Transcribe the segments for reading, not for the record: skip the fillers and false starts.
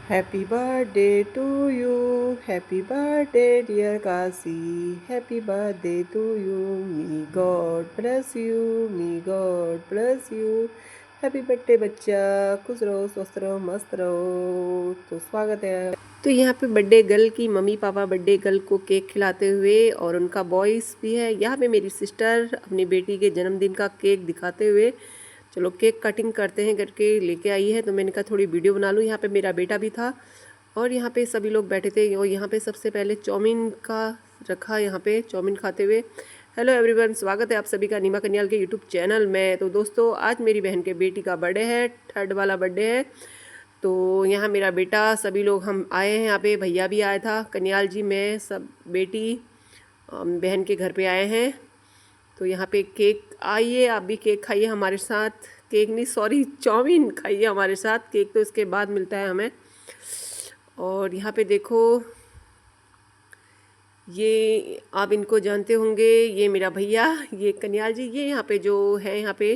Happy birthday to you, happy birthday dear Kasi, happy birthday to you, may God bless you, may God bless you. Happy birthday बच्चा, खुश रहो, स्वस्थ रहो, मस्त रहो। तो स्वागत है। तो यहाँ पे बर्थडे गर्ल की मम्मी पापा बर्थडे गर्ल को केक खिलाते हुए और उनका बॉयस भी है। यहाँ पे मेरी सिस्टर अपनी बेटी के जन्मदिन का केक दिखाते हुए चलो केक कटिंग करते हैं करके लेके आई है। तो मैंने कहा थोड़ी वीडियो बना लूँ। यहाँ पे मेरा बेटा भी था और यहाँ पे सभी लोग बैठे थे और यहाँ पे सबसे पहले चाउमीन का रखा, यहाँ पे चाउमीन खाते हुए। हेलो एवरीवन, स्वागत है आप सभी का नीमा कन्याल के यूट्यूब चैनल में। तो दोस्तों आज मेरी बहन के बेटी का बर्थडे है, 3rd वाला बर्थडे है। तो यहाँ मेरा बेटा, सभी लोग हम आए हैं। यहाँ पे भैया भी आया था, कन्याल जी, मैं, सब बेटी बहन के घर पे आए हैं। तो यहाँ पे केक, आइए आप भी केक खाइए हमारे साथ। केक नहीं, सॉरी, चाउमीन खाइए हमारे साथ। केक तो इसके बाद मिलता है हमें। और यहाँ पे देखो, ये आप इनको जानते होंगे, ये मेरा भैया, ये कन्याल जी। ये यहाँ पे जो है, यहाँ पे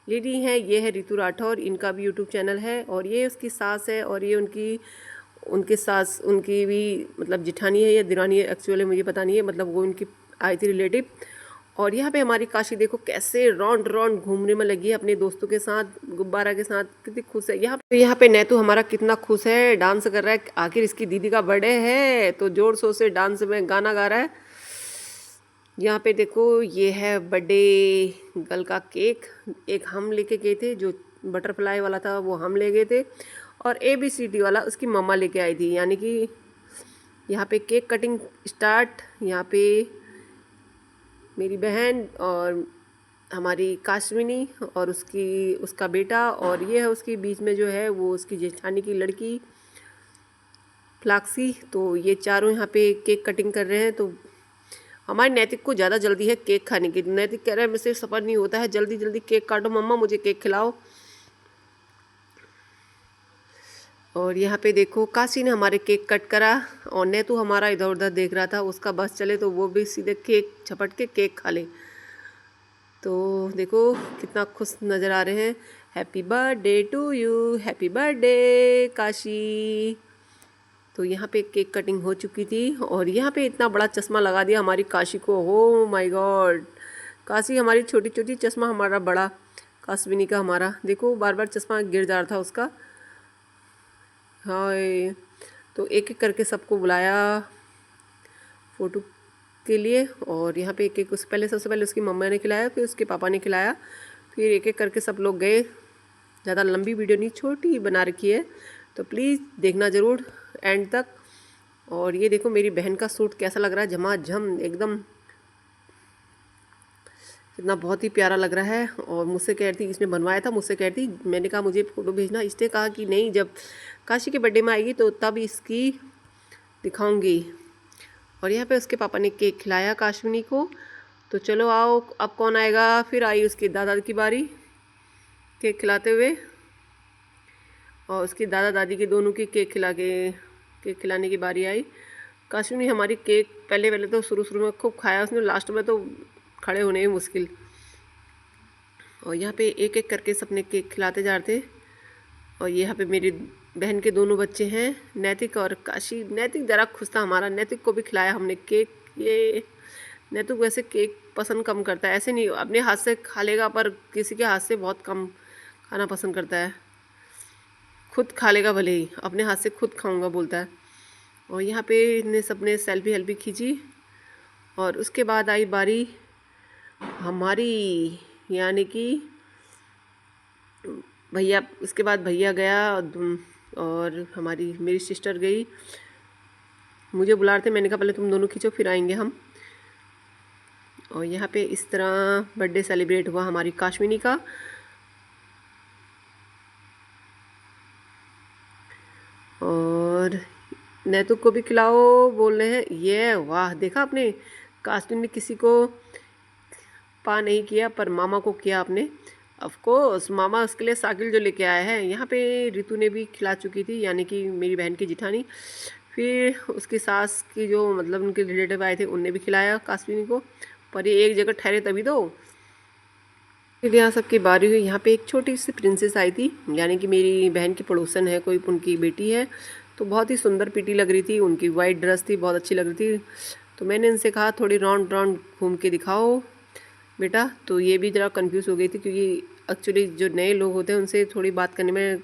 लेडी है, ये है रितु राठौर, इनका भी यूट्यूब चैनल है। और ये उसकी सास है और ये उनकी सास, उनकी भी मतलब जिठानी है या दिरानी है, एक्चुअली मुझे पता नहीं है, मतलब वो उनकी आई थी रिलेटिव। और यहाँ पे हमारी काशी देखो कैसे राउंड राउंड घूमने में लगी है अपने दोस्तों के साथ, गुब्बारा के साथ, कितनी खुश है। यहाँ पे नेतू हमारा कितना खुश है, डांस कर रहा है। आखिर इसकी दीदी का बर्थडे है तो जोर शोर से डांस में गाना गा रहा है। यहाँ पे देखो, ये है बर्थडे गर्ल का केक। एक हम लेके गए थे, जो बटरफ्लाई वाला था वो हम ले गए थे, और ABCD वाला उसकी मम्मा लेके आई थी। यानी कि यहाँ पे केक कटिंग स्टार्ट। यहाँ पे मेरी बहन और हमारी काश्मीनी और उसका बेटा, और ये है उसकी बीच में जो है वो उसकी जेठानी की लड़की फ्लाक्सी। तो ये चारों यहाँ पे केक कटिंग कर रहे हैं। तो हमारे नैतिक को ज़्यादा जल्दी है केक खाने की। नैतिक कह रहा है मुझसे सफ़र नहीं होता है, जल्दी जल्दी केक काटो मम्मा, मुझे केक खिलाओ। और यहाँ पे देखो, काशी ने हमारे केक कट करा और नेतू हमारा इधर उधर देख रहा था। उसका बस चले तो वो भी सीधे केक झपट के केक खा ले। तो देखो कितना खुश नज़र आ रहे हैं। Happy birthday to you, happy birthday Kashi. तो यहाँ पे केक कटिंग हो चुकी थी और यहाँ पे इतना बड़ा चश्मा लगा दिया हमारी काशी को। हो माय गॉड, काशी हमारी छोटी छोटी, चश्मा हमारा बड़ा, काशविनी का हमारा। देखो बार बार चश्मा गिर जा रहा था उसका। हाय, तो एक एक करके सबको बुलाया फ़ोटो के लिए। और यहाँ पे एक एक, उससे पहले, सबसे पहले उसकी मम्मा ने खिलाया, फिर उसके पापा ने खिलाया, फिर एक एक करके सब लोग गए। ज़्यादा लंबी वीडियो नहीं, छोटी बना रखी है, तो प्लीज़ देखना ज़रूर एंड तक। और ये देखो मेरी बहन का सूट कैसा लग रहा है, झमाझम एकदम, इतना बहुत ही प्यारा लग रहा है। और मुझसे कह रही थी, इसने बनवाया था, मुझसे कह रही थी, मैंने कहा मुझे फ़ोटो भेजना। इसने कहा कि नहीं, जब काशी के बर्थडे में आएगी तो तब इसकी दिखाऊंगी। और यहाँ पे उसके पापा ने केक खिलाया काशविनी को। तो चलो आओ, अब कौन आएगा। फिर आई उसके दादा की बारी केक खिलाते हुए, और उसके दादा दादी के दोनों की केक खिलाने की बारी आई। काशविनी हमारी केक पहले पहले तो शुरू में खूब खाया उसने, लास्ट में तो खड़े होने में मुश्किल। और यहाँ पे एक एक करके सबने केक खिलाते जा रहे थे। और यहाँ पे मेरी बहन के दोनों बच्चे हैं, नैतिक और काशी। नैतिक ज़रा खुश था हमारा, नैतिक को भी खिलाया हमने केक। ये नैतिक वैसे केक पसंद कम करता है, ऐसे नहीं अपने हाथ से खा लेगा, पर किसी के हाथ से बहुत कम खाना पसंद करता है। खुद खा लेगा भले ही, अपने हाथ से खुद खाऊंगा बोलता है। और यहाँ पे इन्हें सबने सेल्फी खींची। और उसके बाद आई बारी हमारी, यानी कि भैया। उसके बाद भैया गया और हमारी मेरी सिस्टर गई। मुझे बुला रहे थे, मैंने कहा पहले तुम दोनों खींचो फिर आएंगे हम। और यहाँ पे इस तरह बर्थडे सेलिब्रेट हुआ हमारी काश्मीनी का। और नैतुक को भी खिलाओ बोल रहे हैं। ये वाह, देखा आपने, काश्मीनी किसी को पा नहीं किया पर मामा को किया आपने। ऑफ कोर्स मामा उसके लिए साकिल जो लेके आया है। यहाँ पे रितु ने भी खिला चुकी थी, यानी कि मेरी बहन की जिठानी। फिर उसकी सास की जो मतलब उनके रिलेटिव आए थे उनने भी खिलाया काश्मीनी को, पर ये एक जगह ठहरे तभी तो। फिर यहाँ सबकी बारी हुई। यहाँ पे एक छोटी सी प्रिंसेस आई थी, यानी कि मेरी बहन की पड़ोसन है, कोई उनकी बेटी है। तो बहुत ही सुंदर पीटी लग रही थी, उनकी वाइट ड्रेस थी, बहुत अच्छी लग रही थी। तो मैंने इनसे कहा थोड़ी राउंड राउंड घूम के दिखाओ बेटा। तो ये भी ज़रा कंफ्यूज हो गई थी, क्योंकि एक्चुअली जो नए लोग होते हैं उनसे थोड़ी बात करने में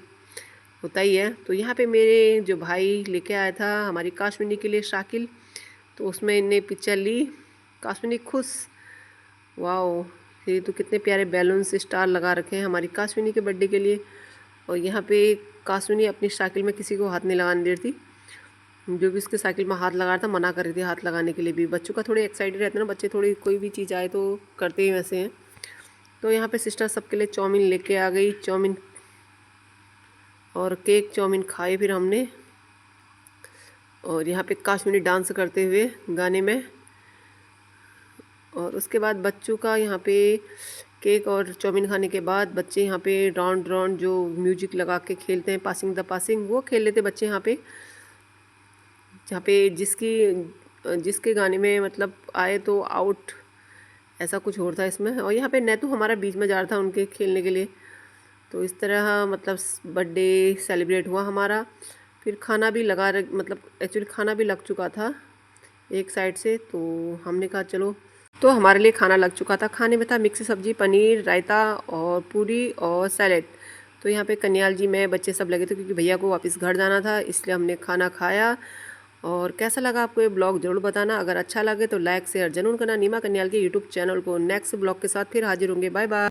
होता ही है। तो यहाँ पे मेरे जो भाई लेके आया था हमारी काश्मीनी के लिए शाकिल, तो उसमें इनने पिक्चर ली। काश्मीनी खुश, वाओ, ये तो कितने प्यारे बैलून्स स्टार लगा रखे हैं हमारी काश्मीनी के बर्थडे के लिए। और यहाँ पे काश्मीनी अपनी साइकिल में किसी को हाथ नहीं लगाने दे रही थी, जो भी उसके साइकिल में हाथ लगा रहा था मना कर रही थी हाथ लगाने के लिए भी। बच्चों का थोड़े एक्साइटेड रहते हैं ना बच्चे, थोड़ी कोई भी चीज़ आए तो करते ही वैसे हैं। तो यहाँ पे सिस्टर सबके लिए चाउमीन लेके आ गई, चाउमीन और केक चाउमीन खाए फिर हमने। और यहाँ पे काश्मीरी डांस करते हुए गाने में। और उसके बाद बच्चों का यहाँ पे केक और चाउमीन खाने के बाद बच्चे यहाँ पे राउंड राउंड जो म्यूजिक लगा के खेलते हैं, पासिंग द पासिंग, वो खेल लेते बच्चे यहाँ पे। जहाँ पे जिसके गाने में मतलब आए तो आउट, ऐसा कुछ हो रहा था इसमें। और यहाँ पे नेतू हमारा बीच में जा रहा था उनके खेलने के लिए। तो इस तरह मतलब बर्थडे सेलिब्रेट हुआ हमारा। फिर खाना भी मतलब एक्चुअली खाना भी लग चुका था एक साइड से, तो हमने कहा चलो। तो हमारे लिए खाना लग चुका था, खाने में था मिक्स सब्जी, पनीर, रायता और पूरी और सैलेड। तो यहाँ पे कन्याल जी मैं बच्चे सब लगे थे, क्योंकि भैया को वापस घर जाना था, इसलिए हमने खाना खाया। और कैसा लगा आपको ये ब्लॉग ज़रूर बताना, अगर अच्छा लगे तो लाइक शेयर जरूर करना। नीमा कन्याल के यूट्यूब चैनल को नेक्स्ट ब्लॉग के साथ फिर हाजिर होंगे। Bye bye.